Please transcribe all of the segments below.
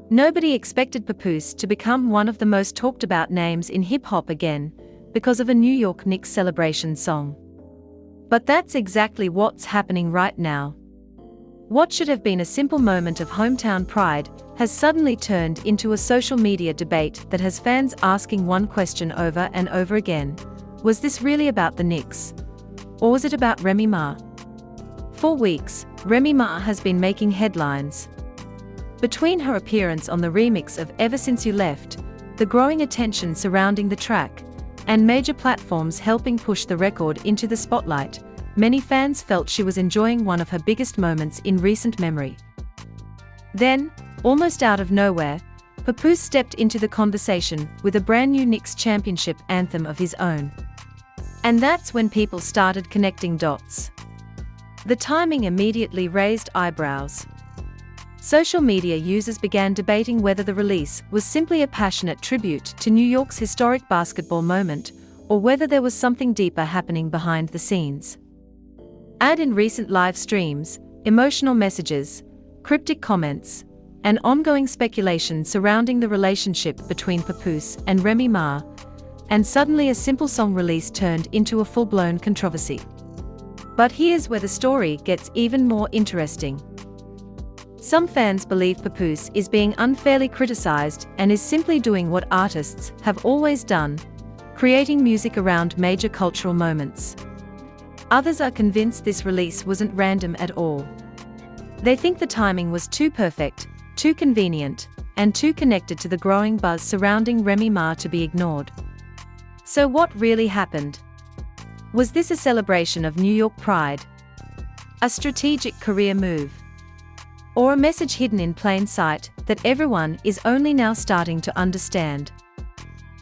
Nobody expected Papoose to become one of the most talked about names in hip-hop again, because of a New York Knicks celebration song. But that's exactly what's happening right now. What should have been a simple moment of hometown pride has suddenly turned into a social media debate that has fans asking one question over and over again. Was this really about the Knicks? Or was it about Remy Ma? For weeks, Remy Ma has been making headlines. Between her appearance on the remix of Ever Since You Left, the growing attention surrounding the track, and major platforms helping push the record into the spotlight, many fans felt she was enjoying one of her biggest moments in recent memory. Then, almost out of nowhere, Papoose stepped into the conversation with a brand new Knicks championship anthem of his own. And that's when people started connecting dots. The timing immediately raised eyebrows. Social media users began debating whether the release was simply a passionate tribute to New York's historic basketball moment, or whether there was something deeper happening behind the scenes. Add in recent live streams, emotional messages, cryptic comments, and ongoing speculation surrounding the relationship between Papoose and Remy Ma, and suddenly a simple song release turned into a full-blown controversy. But here's where the story gets even more interesting. Some fans believe Papoose is being unfairly criticized and is simply doing what artists have always done, creating music around major cultural moments. Others are convinced this release wasn't random at all. They think the timing was too perfect, too convenient, and too connected to the growing buzz surrounding Remy Ma to be ignored. So what really happened? Was this a celebration of New York pride? A strategic career move? Or a message hidden in plain sight that everyone is only now starting to understand?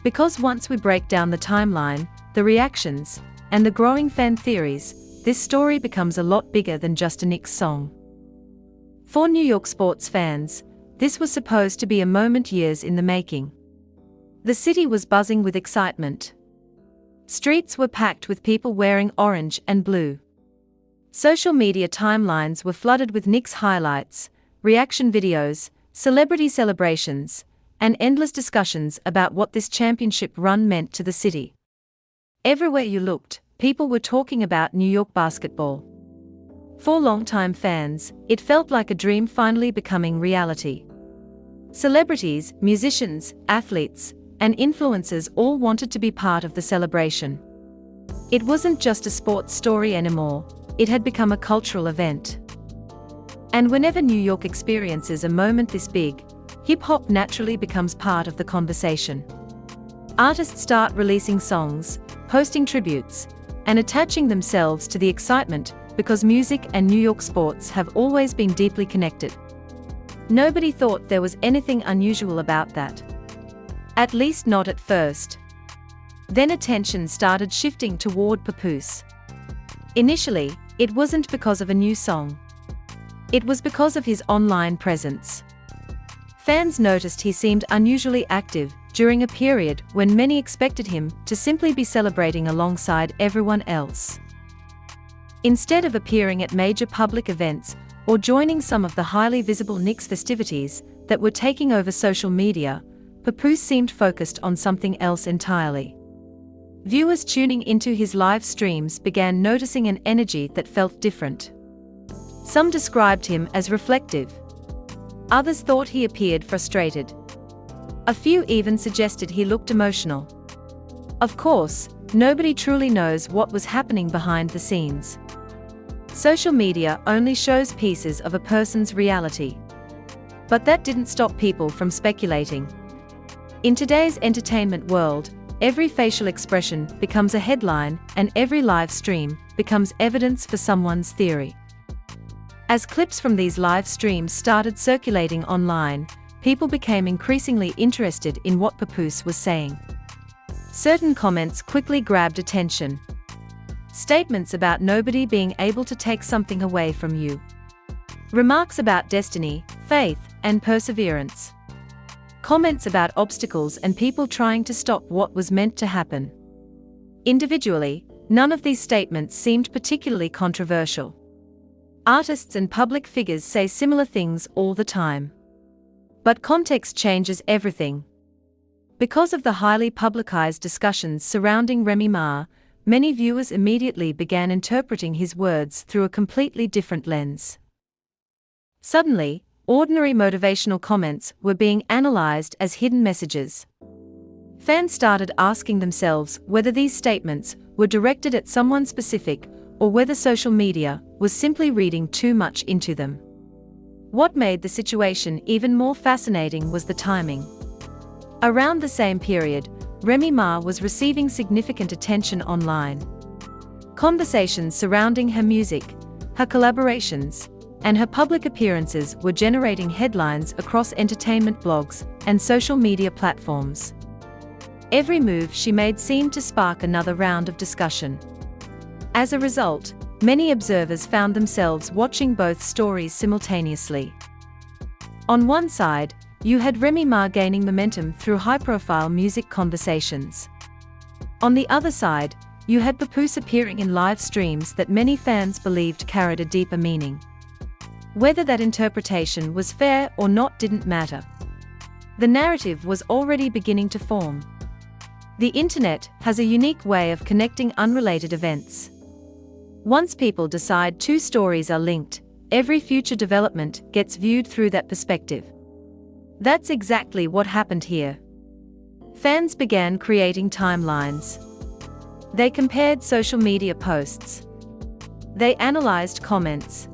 Because once we break down the timeline, the reactions, and the growing fan theories, this story becomes a lot bigger than just a Knicks song. For New York sports fans, this was supposed to be a moment years in the making. The city was buzzing with excitement. Streets were packed with people wearing orange and blue. Social media timelines were flooded with Knicks highlights, reaction videos, celebrity celebrations, and endless discussions about what this championship run meant to the city. Everywhere you looked, people were talking about New York basketball. For longtime fans, it felt like a dream finally becoming reality. Celebrities, musicians, athletes, and influencers all wanted to be part of the celebration. It wasn't just a sports story anymore, it had become a cultural event. And whenever New York experiences a moment this big, hip-hop naturally becomes part of the conversation. Artists start releasing songs, posting tributes, and attaching themselves to the excitement because music and New York sports have always been deeply connected. Nobody thought there was anything unusual about that. At least not at first. Then attention started shifting toward Papoose. Initially, it wasn't because of a new song. It was because of his online presence. Fans noticed he seemed unusually active during a period when many expected him to simply be celebrating alongside everyone else. Instead of appearing at major public events or joining some of the highly visible Knicks festivities that were taking over social media, Papoose seemed focused on something else entirely. Viewers tuning into his live streams began noticing an energy that felt different. Some described him as reflective. Others thought he appeared frustrated. A few even suggested he looked emotional. Of course, nobody truly knows what was happening behind the scenes. Social media only shows pieces of a person's reality. But that didn't stop people from speculating. In today's entertainment world, every facial expression becomes a headline and every live stream becomes evidence for someone's theory. As clips from these live streams started circulating online, people became increasingly interested in what Papoose was saying. Certain comments quickly grabbed attention. Statements about nobody being able to take something away from you. Remarks about destiny, faith, and perseverance. Comments about obstacles and people trying to stop what was meant to happen. Individually, none of these statements seemed particularly controversial. Artists and public figures say similar things all the time. But context changes everything. Because of the highly publicized discussions surrounding Remy Ma, many viewers immediately began interpreting his words through a completely different lens. Suddenly, ordinary motivational comments were being analyzed as hidden messages. Fans started asking themselves whether these statements were directed at someone specific or whether social media was simply reading too much into them. What made the situation even more fascinating was the timing. Around the same period, Remy Ma was receiving significant attention online. Conversations surrounding her music, her collaborations, and her public appearances were generating headlines across entertainment blogs and social media platforms. Every move she made seemed to spark another round of discussion. As a result, many observers found themselves watching both stories simultaneously. On one side, you had Remy Ma gaining momentum through high-profile music conversations. On the other side, you had Papoose appearing in live streams that many fans believed carried a deeper meaning. Whether that interpretation was fair or not didn't matter. The narrative was already beginning to form. The internet has a unique way of connecting unrelated events. Once people decide two stories are linked, every future development gets viewed through that perspective. That's exactly what happened here. Fans began creating timelines. They compared social media posts. They analyzed comments.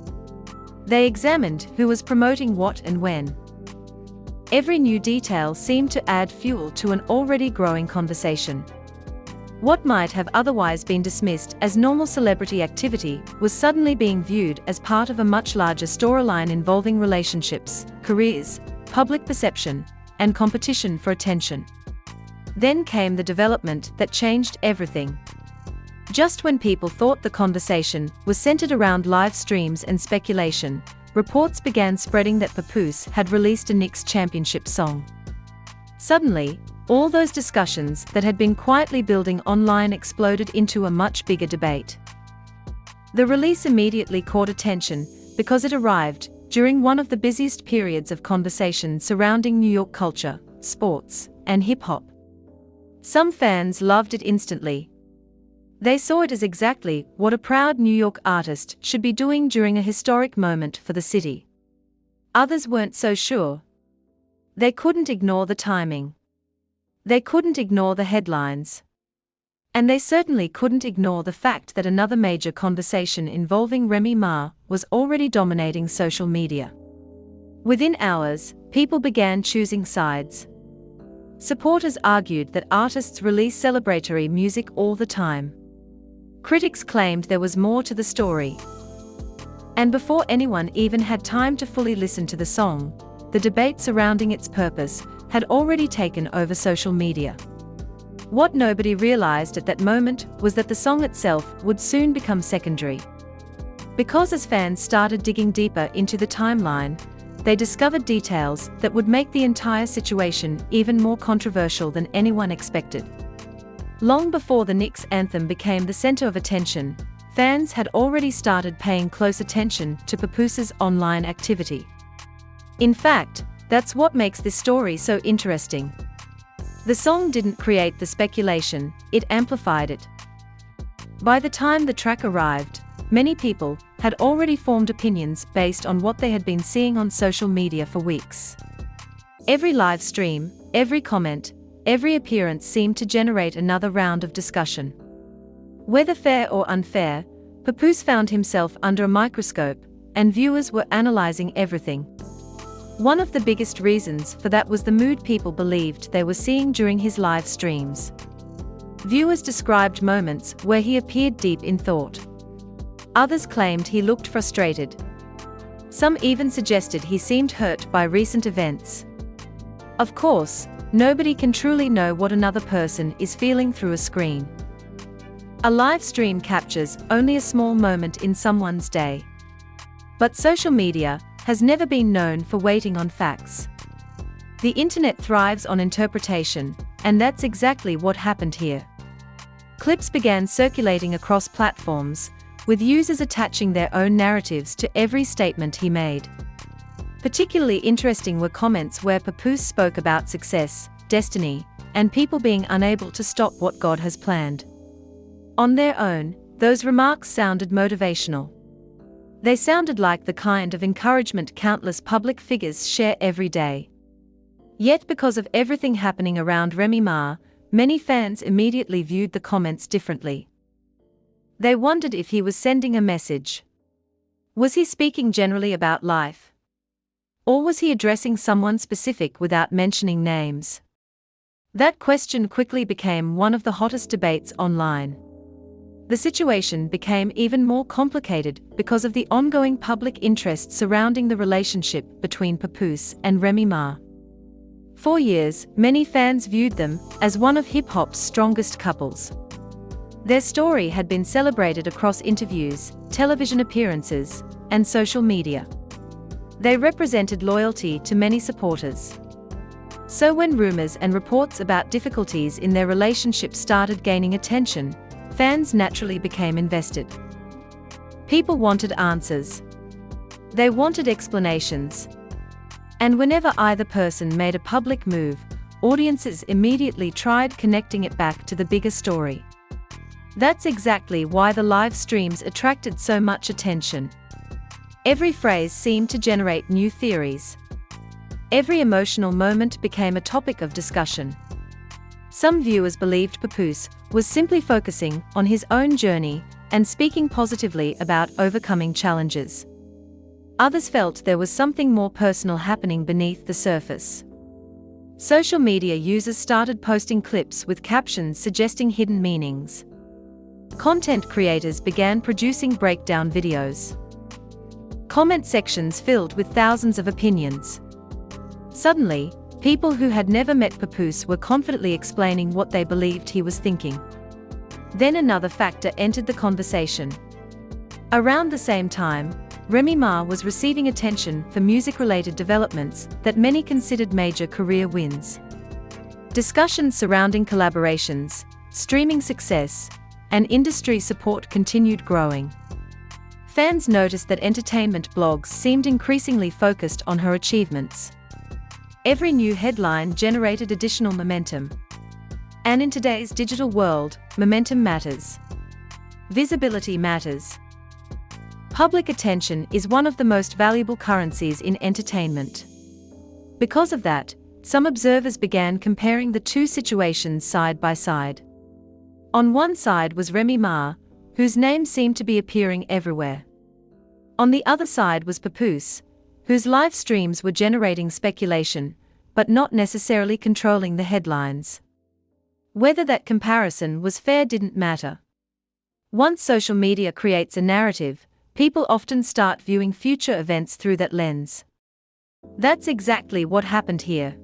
They examined who was promoting what and when. Every new detail seemed to add fuel to an already growing conversation. What might have otherwise been dismissed as normal celebrity activity was suddenly being viewed as part of a much larger storyline involving relationships, careers, public perception, and competition for attention. Then came the development that changed everything. Just when people thought the conversation was centered around live streams and speculation, reports began spreading that Papoose had released a Knicks championship song. Suddenly, all those discussions that had been quietly building online exploded into a much bigger debate. The release immediately caught attention because it arrived during one of the busiest periods of conversation surrounding New York culture, sports, and hip-hop. Some fans loved it instantly. They saw it as exactly what a proud New York artist should be doing during a historic moment for the city. Others weren't so sure. They couldn't ignore the timing. They couldn't ignore the headlines. And they certainly couldn't ignore the fact that another major conversation involving Remy Ma was already dominating social media. Within hours, people began choosing sides. Supporters argued that artists release celebratory music all the time. Critics claimed there was more to the story. And before anyone even had time to fully listen to the song, the debate surrounding its purpose had already taken over social media. What nobody realized at that moment was that the song itself would soon become secondary. Because as fans started digging deeper into the timeline, they discovered details that would make the entire situation even more controversial than anyone expected. Long before the Knicks Anthem became the center of attention, fans had already started paying close attention to Papoose's online activity. In fact, that's what makes this story so interesting. The song didn't create the speculation, it amplified it. By the time the track arrived, many people had already formed opinions based on what they had been seeing on social media for weeks. Every live stream, every comment, every appearance seemed to generate another round of discussion. Whether fair or unfair, Papoose found himself under a microscope, and viewers were analyzing everything. One of the biggest reasons for that was the mood people believed they were seeing during his live streams. Viewers described moments where he appeared deep in thought. Others claimed he looked frustrated. Some even suggested he seemed hurt by recent events. Of course, nobody can truly know what another person is feeling through a screen. A live stream captures only a small moment in someone's day. But social media has never been known for waiting on facts. The internet thrives on interpretation, and that's exactly what happened here. Clips began circulating across platforms, with users attaching their own narratives to every statement he made. Particularly interesting were comments where Papoose spoke about success, destiny, and people being unable to stop what God has planned. On their own, those remarks sounded motivational. They sounded like the kind of encouragement countless public figures share every day. Yet because of everything happening around Remy Ma, many fans immediately viewed the comments differently. They wondered if he was sending a message. Was he speaking generally about life? Or was he addressing someone specific without mentioning names? That question quickly became one of the hottest debates online. The situation became even more complicated because of the ongoing public interest surrounding the relationship between Papoose and Remy Ma. For years, many fans viewed them as one of hip-hop's strongest couples. Their story had been celebrated across interviews, television appearances, and social media. They represented loyalty to many supporters. So when rumors and reports about difficulties in their relationship started gaining attention, fans naturally became invested. People wanted answers. They wanted explanations. And whenever either person made a public move, audiences immediately tried connecting it back to the bigger story. That's exactly why the live streams attracted so much attention. Every phrase seemed to generate new theories. Every emotional moment became a topic of discussion. Some viewers believed Papoose was simply focusing on his own journey and speaking positively about overcoming challenges. Others felt there was something more personal happening beneath the surface. Social media users started posting clips with captions suggesting hidden meanings. Content creators began producing breakdown videos. Comment sections filled with thousands of opinions. Suddenly, people who had never met Papoose were confidently explaining what they believed he was thinking. Then another factor entered the conversation. Around the same time, Remy Ma was receiving attention for music-related developments that many considered major career wins. Discussions surrounding collaborations, streaming success, and industry support continued growing. Fans noticed that entertainment blogs seemed increasingly focused on her achievements. Every new headline generated additional momentum. And in today's digital world, momentum matters. Visibility matters. Public attention is one of the most valuable currencies in entertainment. Because of that, some observers began comparing the two situations side by side. On one side was Remy Ma, whose name seemed to be appearing everywhere. On the other side was Papoose, whose live streams were generating speculation, but not necessarily controlling the headlines. Whether that comparison was fair didn't matter. Once social media creates a narrative, people often start viewing future events through that lens. That's exactly what happened here.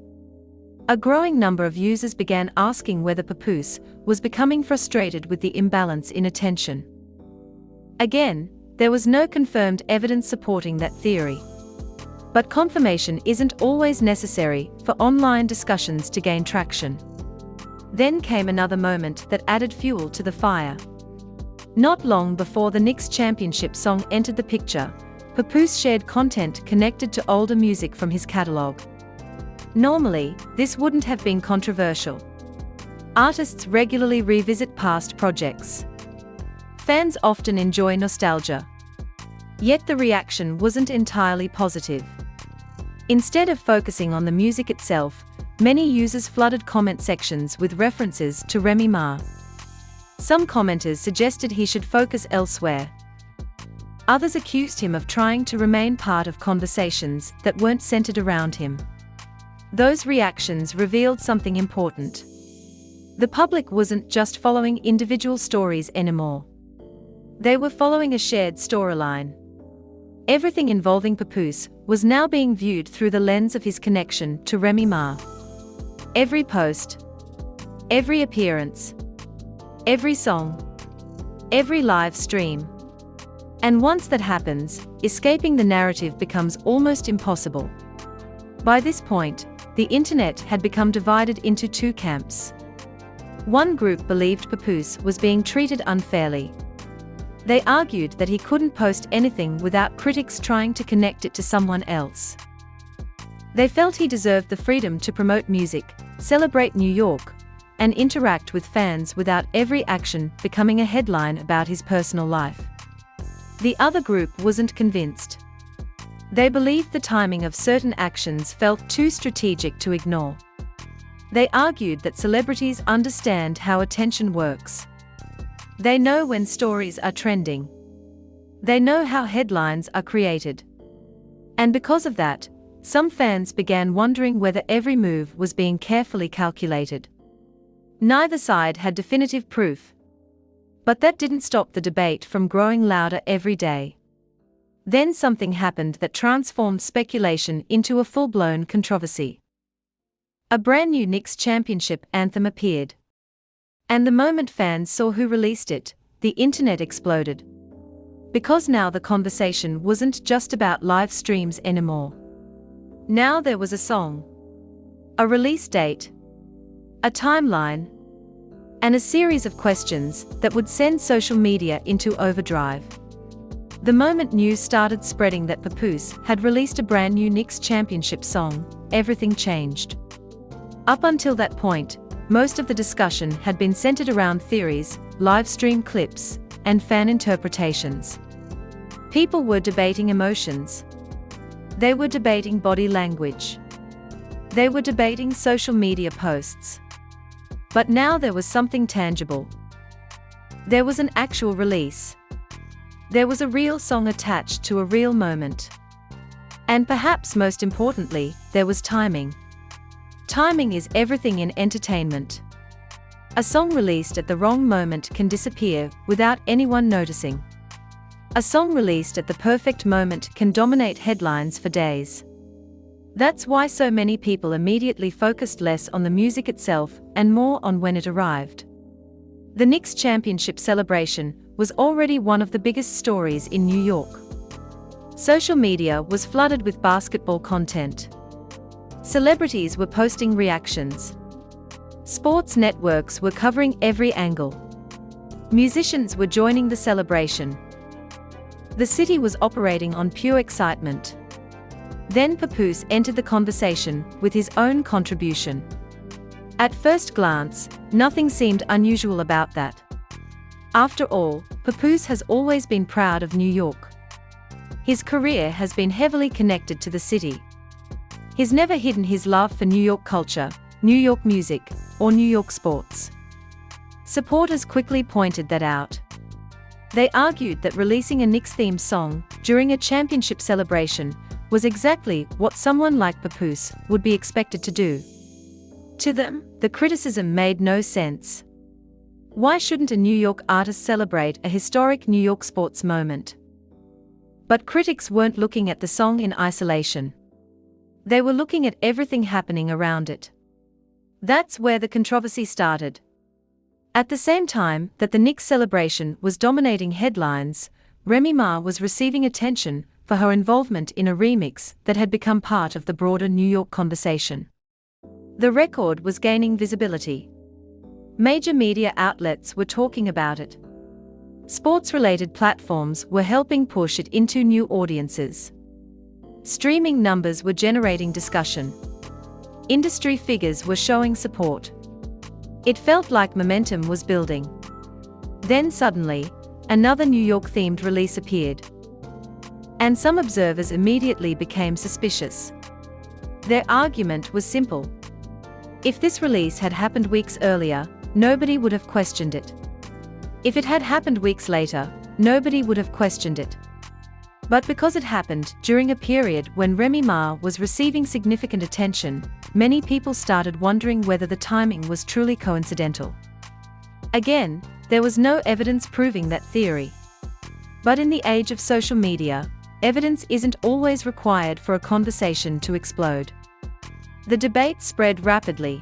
A growing number of users began asking whether Papoose was becoming frustrated with the imbalance in attention. Again, there was no confirmed evidence supporting that theory. But confirmation isn't always necessary for online discussions to gain traction. Then came another moment that added fuel to the fire. Not long before the Knicks Championship song entered the picture, Papoose shared content connected to older music from his catalog. Normally, this wouldn't have been controversial. Artists regularly revisit past projects. Fans often enjoy nostalgia. Yet the reaction wasn't entirely positive. Instead of focusing on the music itself, many users flooded comment sections with references to Remy Ma. Some commenters suggested he should focus elsewhere. Others accused him of trying to remain part of conversations that weren't centered around him. Those reactions revealed something important. The public wasn't just following individual stories anymore. They were following a shared storyline. Everything involving Papoose was now being viewed through the lens of his connection to Remy Ma. Every post, every appearance, every song, every live stream. And once that happens, escaping the narrative becomes almost impossible. By this point, the internet had become divided into two camps. One group believed Papoose was being treated unfairly. They argued that he couldn't post anything without critics trying to connect it to someone else. They felt he deserved the freedom to promote music, celebrate New York, and interact with fans without every action becoming a headline about his personal life. The other group wasn't convinced. They believed the timing of certain actions felt too strategic to ignore. They argued that celebrities understand how attention works. They know when stories are trending. They know how headlines are created. And because of that, some fans began wondering whether every move was being carefully calculated. Neither side had definitive proof. But that didn't stop the debate from growing louder every day. Then something happened that transformed speculation into a full-blown controversy. A brand new Knicks championship anthem appeared. And the moment fans saw who released it, the internet exploded. Because now the conversation wasn't just about live streams anymore. Now there was a song, a release date, a timeline, and a series of questions that would send social media into overdrive. The moment news started spreading that Papoose had released a brand new Knicks championship song, everything changed. Up until that point, most of the discussion had been centered around theories, live stream clips, and fan interpretations. People were debating emotions. They were debating body language. They were debating social media posts. But now there was something tangible. There was an actual release. There was a real song attached to a real moment. And perhaps most importantly, there was timing. Timing is everything in entertainment. A song released at the wrong moment can disappear without anyone noticing. A song released at the perfect moment can dominate headlines for days. That's why so many people immediately focused less on the music itself and more on when it arrived. The Knicks championship celebration was already one of the biggest stories in New York. Social media was flooded with basketball content. Celebrities were posting reactions. Sports networks were covering every angle. Musicians were joining the celebration. The city was operating on pure excitement. Then Papoose entered the conversation with his own contribution. At first glance, nothing seemed unusual about that. After all, Papoose has always been proud of New York. His career has been heavily connected to the city. He's never hidden his love for New York culture, New York music, or New York sports. Supporters quickly pointed that out. They argued that releasing a Knicks-themed song during a championship celebration was exactly what someone like Papoose would be expected to do. To them, the criticism made no sense. Why shouldn't a New York artist celebrate a historic New York sports moment? But critics weren't looking at the song in isolation. They were looking at everything happening around it. That's where the controversy started. At the same time that the Knicks celebration was dominating headlines, Remy was receiving attention for her involvement in a remix that had become part of the broader New York conversation. The record was gaining visibility. Major media outlets were talking about it. Sports-related platforms were helping push it into new audiences. Streaming numbers were generating discussion. Industry figures were showing support. It felt like momentum was building. Then suddenly, another New York-themed release appeared. And some observers immediately became suspicious. Their argument was simple. If this release had happened weeks earlier, nobody would have questioned it. If it had happened weeks later, nobody would have questioned it. But because it happened during a period when Remy was receiving significant attention, many people started wondering whether the timing was truly coincidental. Again, there was no evidence proving that theory. But in the age of social media, evidence isn't always required for a conversation to explode. The debate spread rapidly.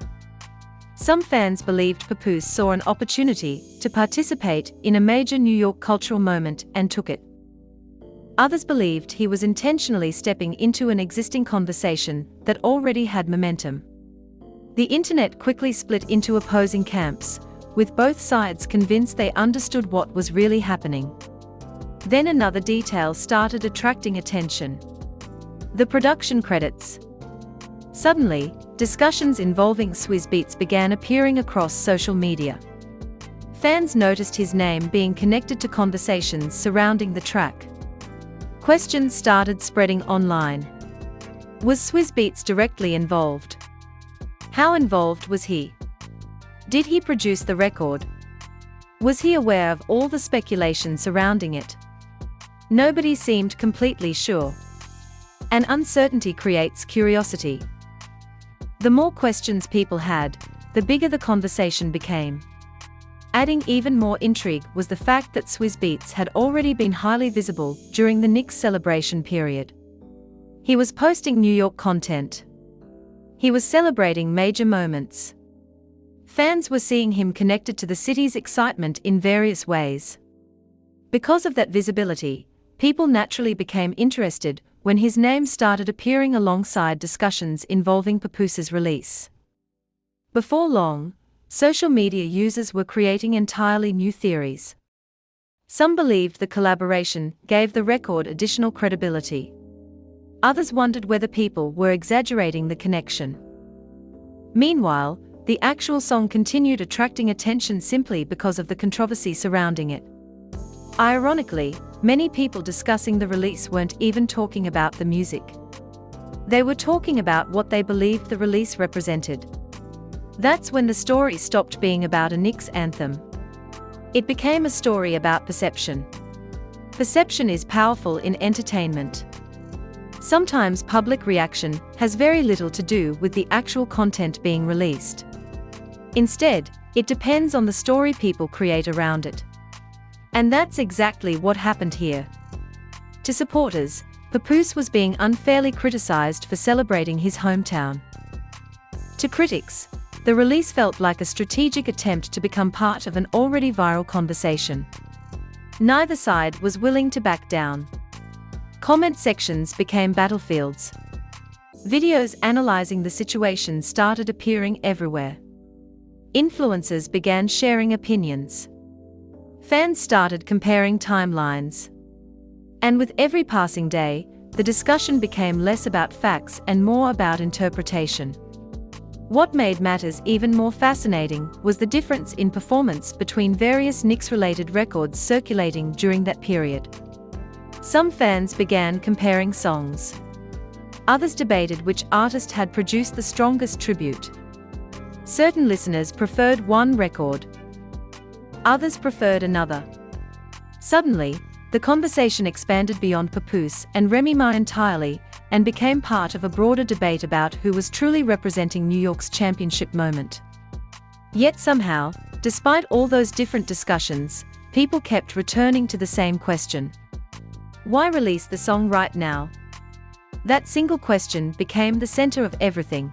Some fans believed Papoose saw an opportunity to participate in a major New York cultural moment and took it. Others believed he was intentionally stepping into an existing conversation that already had momentum. The internet quickly split into opposing camps, with both sides convinced they understood what was really happening. Then another detail started attracting attention. The production credits. Suddenly, discussions involving Swizz Beatz began appearing across social media. Fans noticed his name being connected to conversations surrounding the track. Questions started spreading online. Was Swizz Beatz directly involved? How involved was he? Did he produce the record? Was he aware of all the speculation surrounding it? Nobody seemed completely sure. And uncertainty creates curiosity. The more questions people had, the bigger the conversation became. Adding even more intrigue was the fact that Swizz Beatz had already been highly visible during the Knicks celebration period. He was posting New York content. He was celebrating major moments. Fans were seeing him connected to the city's excitement in various ways. Because of that visibility, people naturally became interested when his name started appearing alongside discussions involving Papoose's release. Before long, social media users were creating entirely new theories. Some believed the collaboration gave the record additional credibility. Others wondered whether people were exaggerating the connection. Meanwhile, the actual song continued attracting attention simply because of the controversy surrounding it. Ironically, many people discussing the release weren't even talking about the music. They were talking about what they believed the release represented. That's when the story stopped being about a Knicks anthem. It became a story about perception. Perception is powerful in entertainment. Sometimes public reaction has very little to do with the actual content being released. Instead, it depends on the story people create around it. And that's exactly what happened here. To supporters, Papoose was being unfairly criticized for celebrating his hometown. To critics, the release felt like a strategic attempt to become part of an already viral conversation. Neither side was willing to back down. Comment sections became battlefields. Videos analyzing the situation started appearing everywhere. Influencers began sharing opinions. Fans started comparing timelines. And with every passing day, the discussion became less about facts and more about interpretation. What made matters even more fascinating was the difference in performance between various Knicks-related records circulating during that period. Some fans began comparing songs. Others debated which artist had produced the strongest tribute. Certain listeners preferred one record. Others preferred another. Suddenly, the conversation expanded beyond Papoose and Remy entirely, and became part of a broader debate about who was truly representing New York's championship moment. Yet somehow, despite all those different discussions, people kept returning to the same question. Why release the song right now? That single question became the center of everything.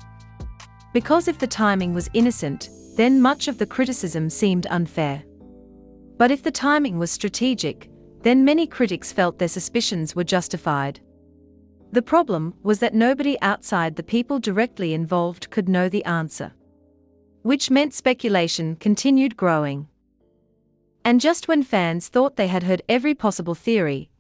Because if the timing was innocent, then much of the criticism seemed unfair. But if the timing was strategic, then many critics felt their suspicions were justified. The problem was that nobody outside the people directly involved could know the answer. Which meant speculation continued growing. And just when fans thought they had heard every possible theory,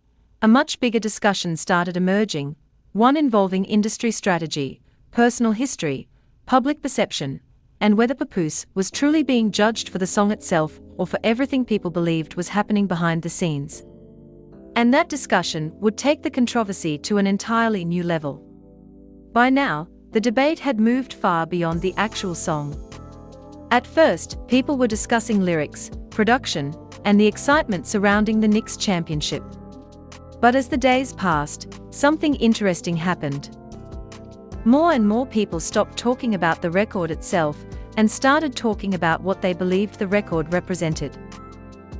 a much bigger discussion started emerging, one involving industry strategy, personal history, public perception, and whether Papoose was truly being judged for the song itself or for everything people believed was happening behind the scenes. And that discussion would take the controversy to an entirely new level. By now, the debate had moved far beyond the actual song. At first, people were discussing lyrics, production, and the excitement surrounding the Knicks championship. But as the days passed, something interesting happened. More and more people stopped talking about the record itself and started talking about what they believed the record represented.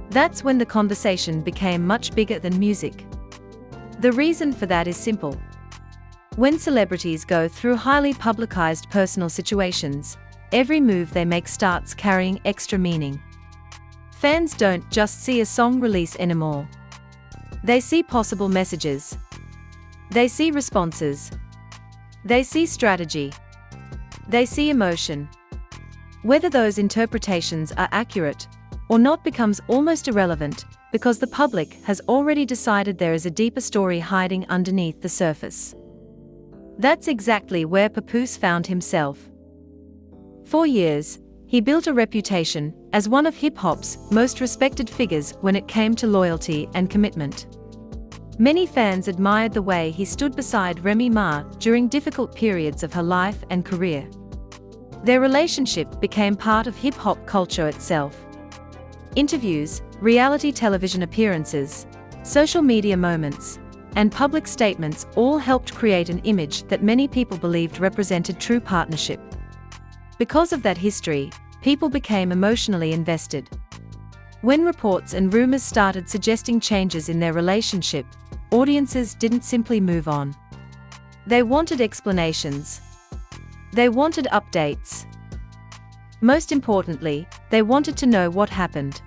That's when the conversation became much bigger than music. The reason for that is simple. When celebrities go through highly publicized personal situations, every move they make starts carrying extra meaning. Fans don't just see a song release anymore. They see possible messages. They see responses. They see strategy. They see emotion. Whether those interpretations are accurate or not becomes almost irrelevant, because the public has already decided there is a deeper story hiding underneath the surface. That's exactly where Papoose found himself. For years, he built a reputation as one of hip-hop's most respected figures when it came to loyalty and commitment. Many fans admired the way he stood beside Remy Ma during difficult periods of her life and career. Their relationship became part of hip-hop culture itself. Interviews, reality television appearances, social media moments, and public statements all helped create an image that many people believed represented true partnership. Because of that history, people became emotionally invested. When reports and rumors started suggesting changes in their relationship, audiences didn't simply move on. They wanted explanations. They wanted updates. Most importantly, they wanted to know what happened.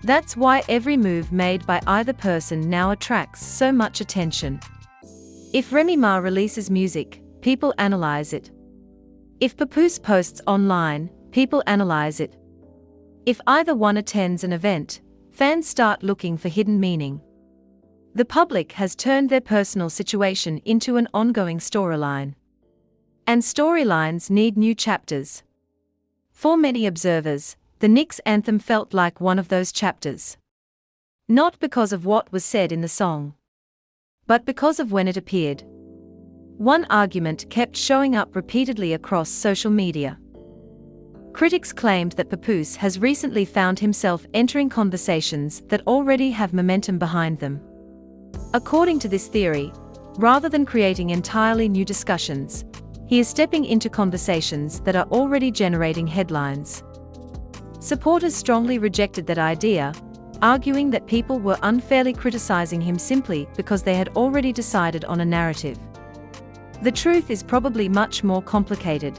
That's why every move made by either person now attracts so much attention. If Remy Ma releases music, people analyze it. If Papoose posts online, people analyze it. If either one attends an event, fans start looking for hidden meaning. The public has turned their personal situation into an ongoing storyline. And storylines need new chapters. For many observers, the Knicks Anthem felt like one of those chapters. Not because of what was said in the song, but because of when it appeared. One argument kept showing up repeatedly across social media. Critics claimed that Papoose has recently found himself entering conversations that already have momentum behind them. According to this theory, rather than creating entirely new discussions, he is stepping into conversations that are already generating headlines. Supporters strongly rejected that idea, arguing that people were unfairly criticizing him simply because they had already decided on a narrative. The truth is probably much more complicated.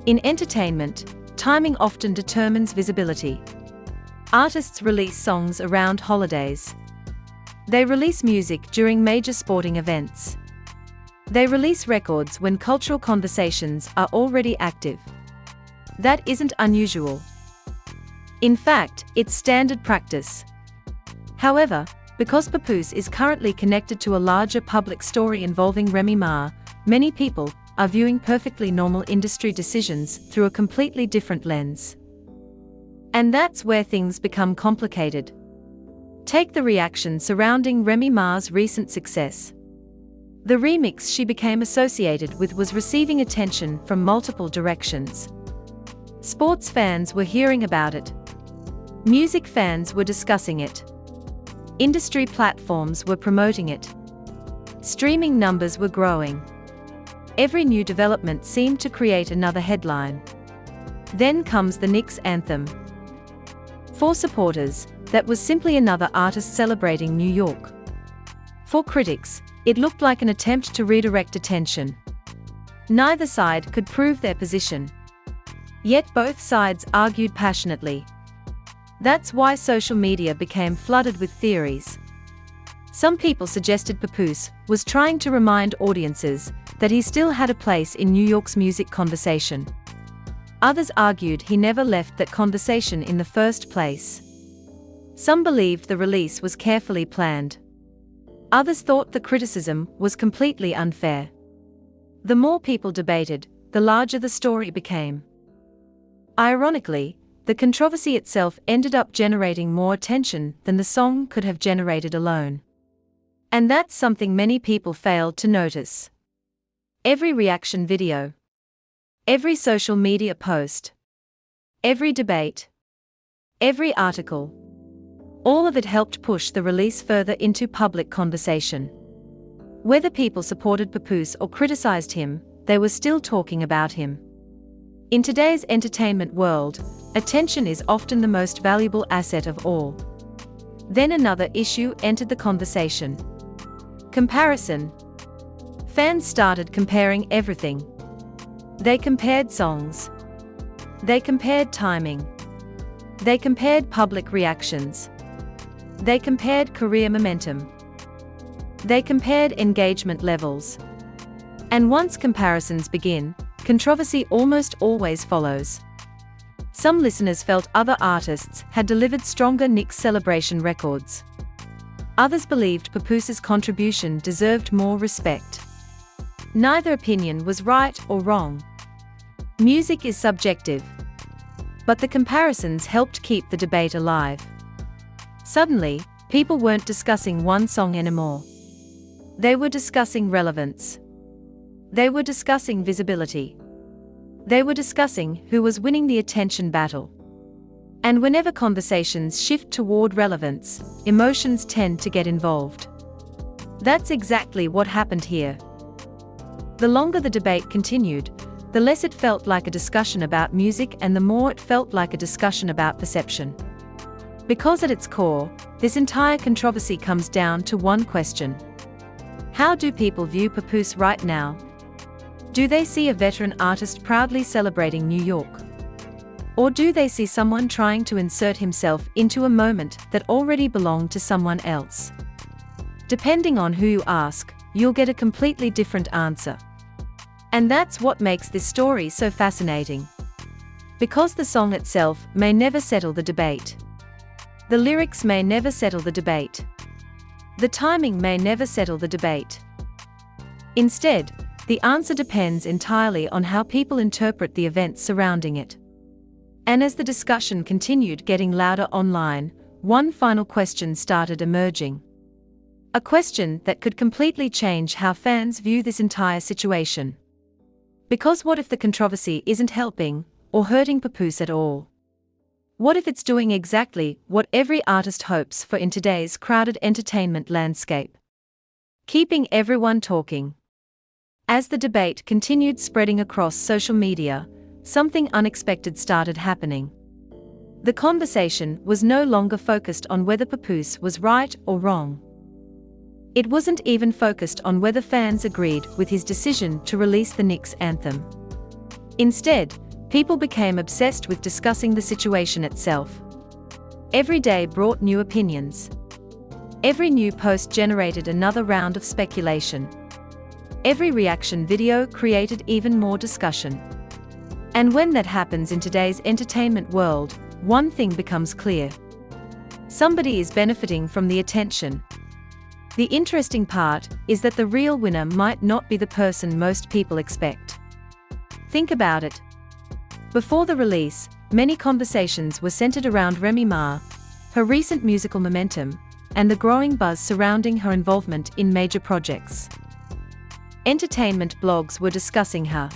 In entertainment, timing often determines visibility. Artists release songs around holidays. They release music during major sporting events. They release records when cultural conversations are already active. That isn't unusual. In fact, it's standard practice. However, because Papoose is currently connected to a larger public story involving Remy Ma, many people are viewing perfectly normal industry decisions through a completely different lens. And that's where things become complicated. Take the reaction surrounding Remy Ma's recent success. The remix she became associated with was receiving attention from multiple directions. Sports fans were hearing about it. Music fans were discussing it. Industry platforms were promoting it. Streaming numbers were growing. Every new development seemed to create another headline. Then comes the Knicks Anthem. For supporters, that was simply another artist celebrating New York. For critics, it looked like an attempt to redirect attention. Neither side could prove their position. Yet both sides argued passionately. That's why social media became flooded with theories. Some people suggested Papoose was trying to remind audiences that he still had a place in New York's music conversation. Others argued he never left that conversation in the first place. Some believed the release was carefully planned. Others thought the criticism was completely unfair. The more people debated, the larger the story became. Ironically, the controversy itself ended up generating more attention than the song could have generated alone. And that's something many people failed to notice. Every reaction video, every social media post, every debate, every article, all of it helped push the release further into public conversation. Whether people supported Papoose or criticized him, they were still talking about him. In today's entertainment world, attention is often the most valuable asset of all. Then another issue entered the conversation. Comparison. Fans started comparing everything. They compared songs. They compared timing. They compared public reactions. They compared career momentum. They compared engagement levels. And once comparisons begin, controversy almost always follows. Some listeners felt other artists had delivered stronger Knicks celebration records. Others believed Papoose's contribution deserved more respect. Neither opinion was right or wrong. Music is subjective. But the comparisons helped keep the debate alive. Suddenly, people weren't discussing one song anymore. They were discussing relevance. They were discussing visibility. They were discussing who was winning the attention battle. And whenever conversations shift toward relevance, emotions tend to get involved. That's exactly what happened here. The longer the debate continued, the less it felt like a discussion about music and the more it felt like a discussion about perception. Because at its core, this entire controversy comes down to one question. How do people view Papoose right now? Do they see a veteran artist proudly celebrating New York? Or do they see someone trying to insert himself into a moment that already belonged to someone else? Depending on who you ask, you'll get a completely different answer. And that's what makes this story so fascinating. Because the song itself may never settle the debate. The lyrics may never settle the debate. The timing may never settle the debate. Instead, the answer depends entirely on how people interpret the events surrounding it. And as the discussion continued getting louder online, one final question started emerging. A question that could completely change how fans view this entire situation. Because what if the controversy isn't helping or hurting Papoose at all? What if it's doing exactly what every artist hopes for in today's crowded entertainment landscape? Keeping everyone talking. As the debate continued spreading across social media, something unexpected started happening. The conversation was no longer focused on whether Papoose was right or wrong. It wasn't even focused on whether fans agreed with his decision to release the Knicks Anthem. Instead, people became obsessed with discussing the situation itself. Every day brought new opinions. Every new post generated another round of speculation. Every reaction video created even more discussion. And when that happens in today's entertainment world, one thing becomes clear. Somebody is benefiting from the attention. The interesting part is that the real winner might not be the person most people expect. Think about it. Before the release, many conversations were centered around Remy, her recent musical momentum, and the growing buzz surrounding her involvement in major projects. Entertainment blogs were discussing her.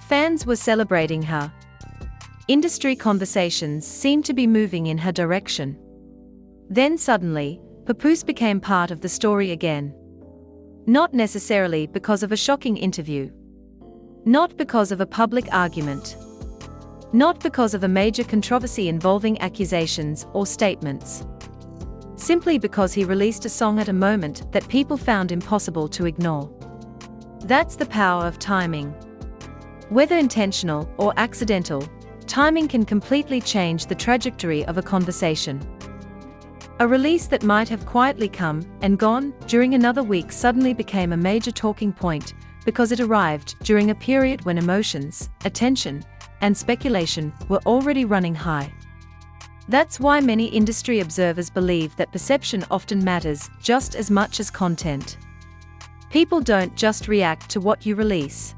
Fans were celebrating her. Industry conversations seemed to be moving in her direction. Then suddenly, Papoose became part of the story again. Not necessarily because of a shocking interview. Not because of a public argument. Not because of a major controversy involving accusations or statements. Simply because he released a song at a moment that people found impossible to ignore. That's the power of timing. Whether intentional or accidental, timing can completely change the trajectory of a conversation. A release that might have quietly come and gone during another week suddenly became a major talking point because it arrived during a period when emotions, attention, and speculation were already running high. That's why many industry observers believe that perception often matters just as much as content. People don't just react to what you release.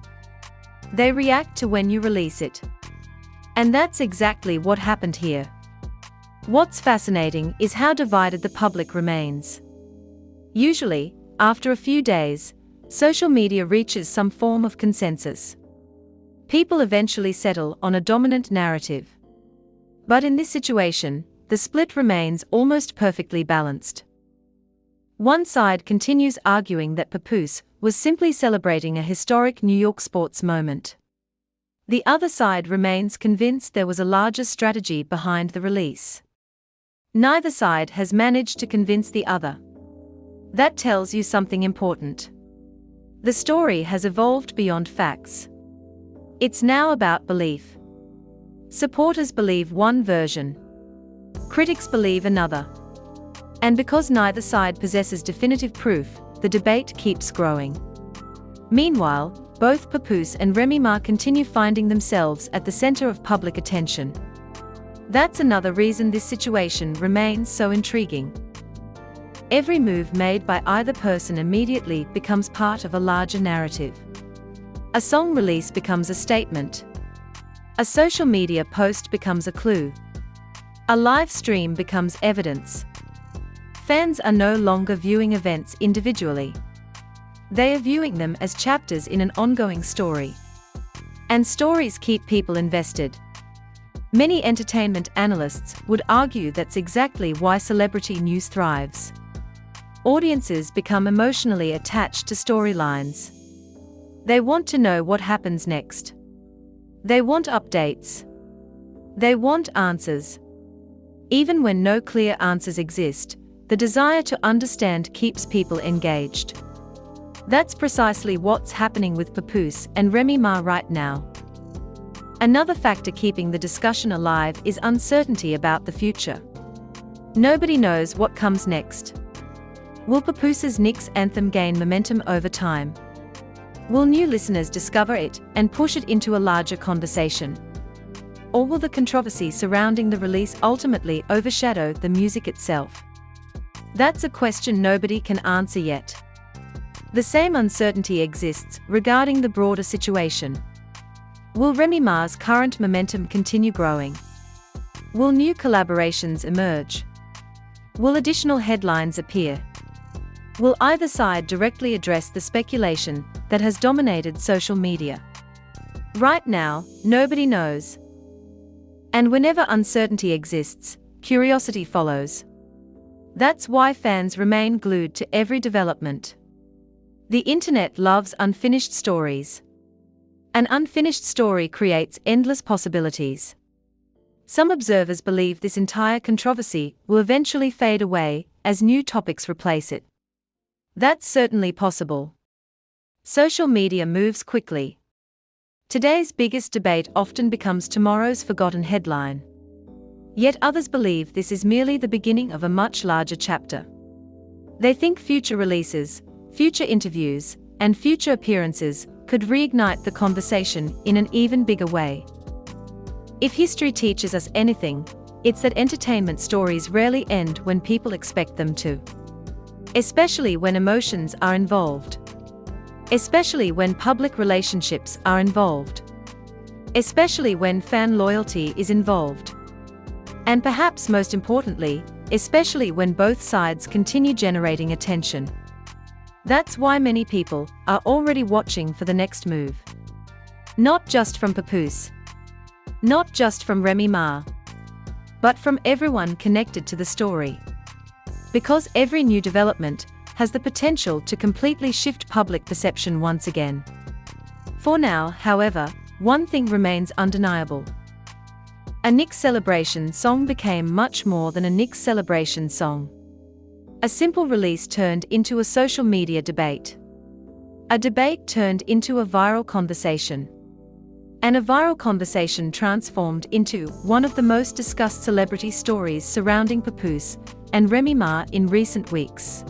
They react to when you release it. And that's exactly what happened here. What's fascinating is how divided the public remains. Usually, after a few days, social media reaches some form of consensus. People eventually settle on a dominant narrative. But in this situation, the split remains almost perfectly balanced. One side continues arguing that Papoose was simply celebrating a historic New York sports moment. The other side remains convinced there was a larger strategy behind the release. Neither side has managed to convince the other. That tells you something important. The story has evolved beyond facts. It's now about belief. Supporters believe one version. Critics believe another. And because neither side possesses definitive proof, the debate keeps growing. Meanwhile, both Papoose and Remy continue finding themselves at the center of public attention. That's another reason this situation remains so intriguing. Every move made by either person immediately becomes part of a larger narrative. A song release becomes a statement. A social media post becomes a clue. A live stream becomes evidence. Fans are no longer viewing events individually. They are viewing them as chapters in an ongoing story. And stories keep people invested. Many entertainment analysts would argue that's exactly why celebrity news thrives. Audiences become emotionally attached to storylines. They want to know what happens next. They want updates. They want answers. Even when no clear answers exist, the desire to understand keeps people engaged. That's precisely what's happening with Papoose and Remy Ma right now. Another factor keeping the discussion alive is uncertainty about the future. Nobody knows what comes next. Will Papoose's Knicks Anthem gain momentum over time? Will new listeners discover it and push it into a larger conversation? Or will the controversy surrounding the release ultimately overshadow the music itself? That's a question nobody can answer yet. The same uncertainty exists regarding the broader situation. Will Remy Ma's current momentum continue growing? Will new collaborations emerge? Will additional headlines appear? Will either side directly address the speculation that has dominated social media? Right now, nobody knows. And whenever uncertainty exists, curiosity follows. That's why fans remain glued to every development. The internet loves unfinished stories. An unfinished story creates endless possibilities. Some observers believe this entire controversy will eventually fade away as new topics replace it. That's certainly possible. Social media moves quickly. Today's biggest debate often becomes tomorrow's forgotten headline. Yet others believe this is merely the beginning of a much larger chapter. They think future releases, future interviews, and future appearances could reignite the conversation in an even bigger way. If history teaches us anything, it's that entertainment stories rarely end when people expect them to. Especially when emotions are involved. Especially when public relationships are involved. Especially when fan loyalty is involved. And perhaps most importantly, especially when both sides continue generating attention. That's why many people are already watching for the next move. Not just from Papoose. Not just from Remy Ma. But from everyone connected to the story. Because every new development has the potential to completely shift public perception once again. For now, however, one thing remains undeniable. A Knicks celebration song became much more than a Knicks celebration song. A simple release turned into a social media debate. A debate turned into a viral conversation. And a viral conversation transformed into one of the most discussed celebrity stories surrounding Papoose and Remy Ma in recent weeks.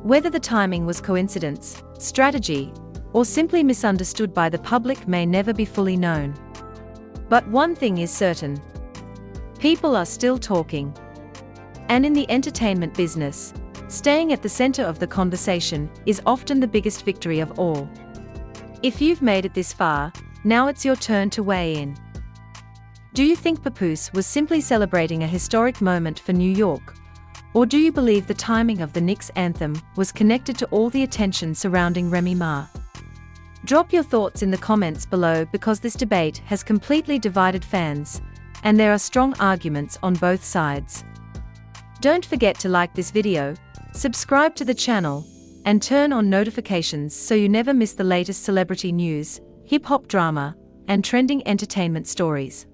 Whether the timing was coincidence, strategy, or simply misunderstood by the public may never be fully known. But one thing is certain. People are still talking. And in the entertainment business, staying at the center of the conversation is often the biggest victory of all. If you've made it this far, now it's your turn to weigh in. Do you think Papoose was simply celebrating a historic moment for New York? Or do you believe the timing of the Knicks Anthem was connected to all the attention surrounding Remy Ma? Drop your thoughts in the comments below because this debate has completely divided fans, and there are strong arguments on both sides. Don't forget to like this video, subscribe to the channel, and turn on notifications so you never miss the latest celebrity news, hip-hop drama, and trending entertainment stories.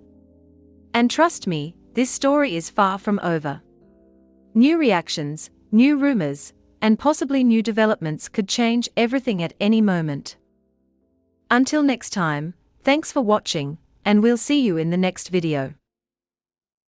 And trust me, this story is far from over. New reactions, new rumors, and possibly new developments could change everything at any moment. Until next time, thanks for watching, and we'll see you in the next video.